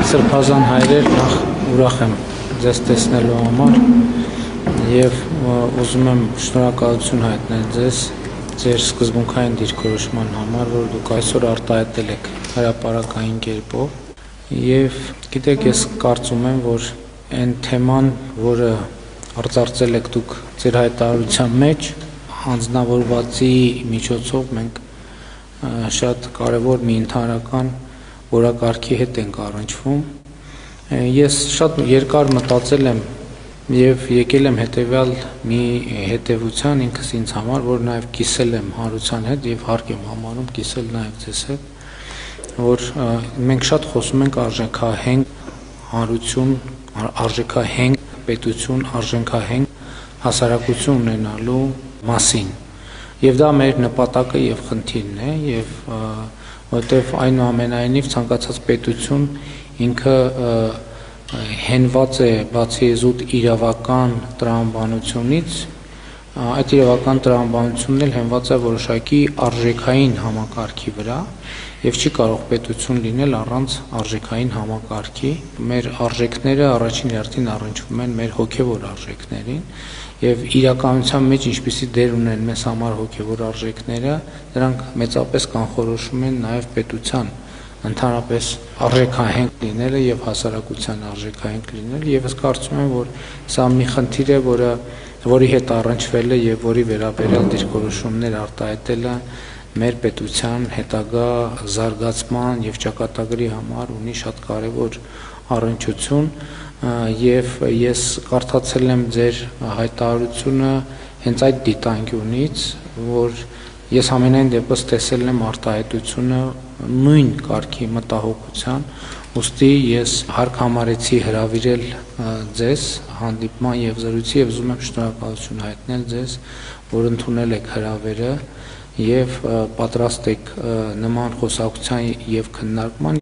Սրբազան հայրեր, նախ ուրախ եմ ձեզ տեսնելու համար եւ ուզում եմ շնորհակալություն հայտնել ձեզ ձեր սկզբունքային դիրքորոշման համար, որ դուք այսօր արտահայտել եք հրապարակային կերպով եւ գիտեք, ես կարծում եմ, որ այն թեման, որը արծարծել եք դուք ձեր հայտարարության մեջ, հանձնավորվածի միջոցով մենք շատ կարևոր մի ընդհանրական որակարգի հետ ենք առնչվում։ Ես շատ երկար մտածել եմ եւ եկել եմ հետեւյալ մի հետեւության ինքս ինձ համար, որ նաեւ կիսել եմ հանրության հետ եւ հարկ եմ համարում կիսել նաեւ ձեզ հետ, որ մենք շատ խոսում ենք արժեքահենք հանրություն, արժեքահենք պետություն, արժեքահենք հասարակություն ունենալու մասին։ Եվ դա մեր նպատակը եւ խնդիրն է եւ որտեվ այնուամենայնիվ ցանկացած պետություն ինքը հենված է բացի զուտ իրավական տրամաբանությունից, այդ իրավական տրամաբանությունն էլ հենված է որոշակի արժեքային համակարգի վրա եւ չի կարող պետություն լինել առանց արժեքային համակարգի։ Մեր արժեքները առաջին հերթին առնչվում են մեր հոգեվոր արժեքներին եւ իրականության մեջ ինչպիսի դեր ունեն մեզ համար հոգեվոր արժեքները, դրանք մեծապես կանխորոշում են նաեւ պետության ընդհանրապես արժեքահենք լինելը եւ հասարակության արժեքահենք լինելը եւ ես կարծում եմ, որ սա մի խնդիր է, որի հետ առնչվել է եւ որի վերաբերյալ դիրքորոշումներ արտահայտելը մեր պետության հետագա զարգացման եւ ճակատագրի համար ունի շատ կարեւոր առնչություն եւ ես կարդացել եմ ձեր հայտարարությունը հենց այդ դիտանկյունից, որ ես ամենայն դեպս տեսել եմ արտահայտությունը նույն կարգի մտահոգության, ուստի ես հարկ համարեցի հրավիրել ձեզ հանդիպման եւ զրույցի եւ ուզում եմ շնորհակալություն հայտնել ձեզ, որ ընդունել եք հրավերը եւ պատրաստ եք նման խոսակցության եւ քննարկման